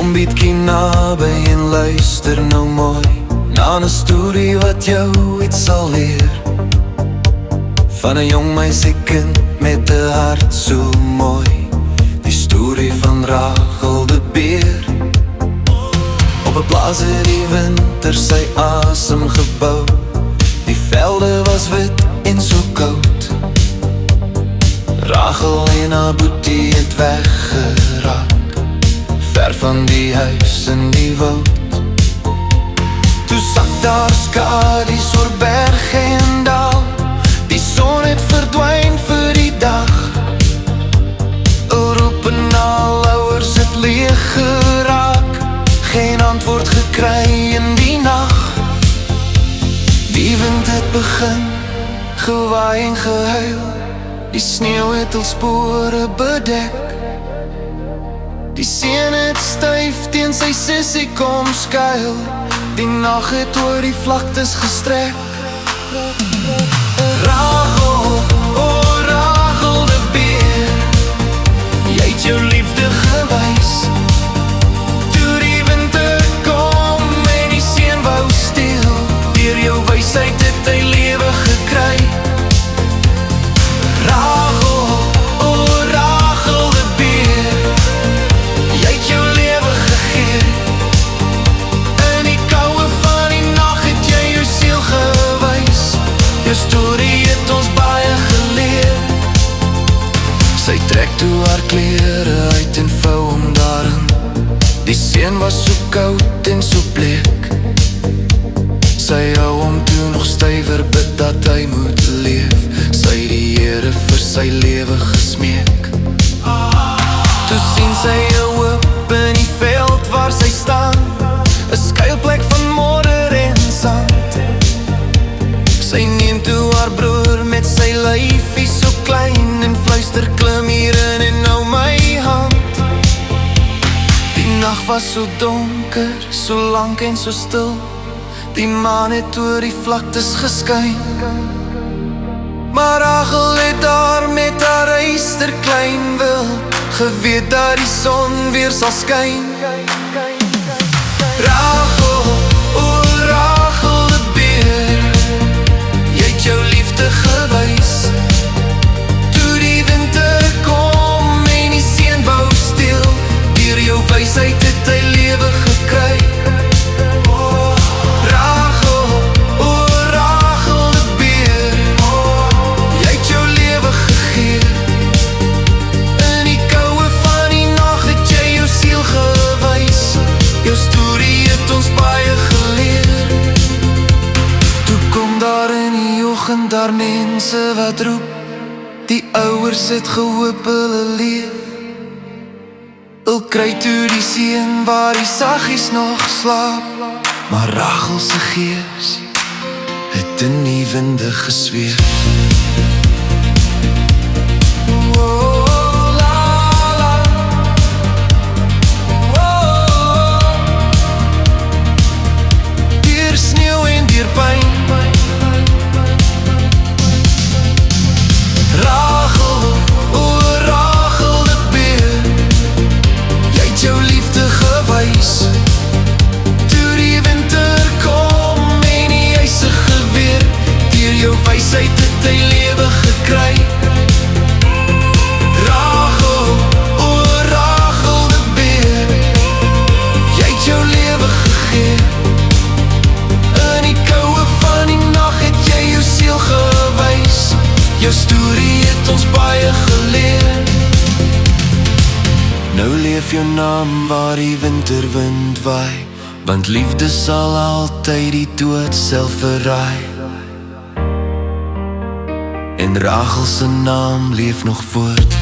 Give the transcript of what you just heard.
Kom bietjie naby en luister nou mooi na 'n storie wat jou iets sal leer. Van 'n jong meisiekind met 'n hart so mooi. Die storie van Rachel de beer. Op 'n plaas het die winter sy asem gebou. Die velde was wit en so koud. Rachel en haar boetie het weggeraak, ver van die huis in die woud. Toe sak daar skadies oor berg en dal. Die son het verdwyn vir die dag. Roep en al ouers het leeg geraak. Geen antwoord gekry in die nacht. Die wind het begin gewaai en gehuil. Die sneeuw het al spore bedek. Die seun het styf teen sy sissie kom skuil. Die nacht het oor die vlaktes gestrek. Rachel, oh Rachel de beer, jy het jou liefde gewys. Toe die winter kom en die seun wou steel, deur jou wysheid het hy lewe gekry. Rachel, oh Rachel de beer, jy het jou lewe gegee. In die koue van die nacht het jy jou siel gewys. Jou storie het ons baie geleer. Sy trek toe haar klere uit en vou hom daarin. Die seun was so koud en so bleek. Sy hou hom toe nog stywer, bid dat hy moet leef. Sy die Here vir sy lewe gesmeek. Toe sien sy 'n hoop in die veld waar sy staan, 'n skuilplek van modder en sand. Sy neem toe haar broer met sy lyfie so klein en fluister, klim hierin en hou my hand. Die nacht was so donker, so lank en so stil. Die maan het oor die vlaktes geskyn. Maar Rachel het daar met haar eyster klein wil geweet dat die son weer sal skyn. Rachel, o Rachel de beer, jy het jou liefde gewys. Toe die winter kom en die seun wou steel, deur jou wysheid het hy lewe gekry. Rachel, o Rachel de beer, jy het jou lewe gegee. In die koue van die nacht het jy jou siel gewys. Jou storie het ons baie geleer. Toe kom daar in die oggend daar mense wat roep. Die ouers het gehoop hulle leef. Hulle kry toe die seun waar die saggies nog slaap. Maar Rachel se gees het in die winde gesweef. Deur sneeuw en deur pyn, Rachel, o Rachel de beer, jy het jou liefde gewys. Toe die winter kom en die eise geweer, deur jou wysheid het hy lewe gekry. Rachel, o Rachel de beer, jy het jou lewe gegee. In die koue van die nacht het jy jou siel gewys. Jou storie het ons baie geleer. Nou leef jou naam waar die winterwind waai, want liefde sal altyd die dood self verraai. En Rachel se naam leef nog voort.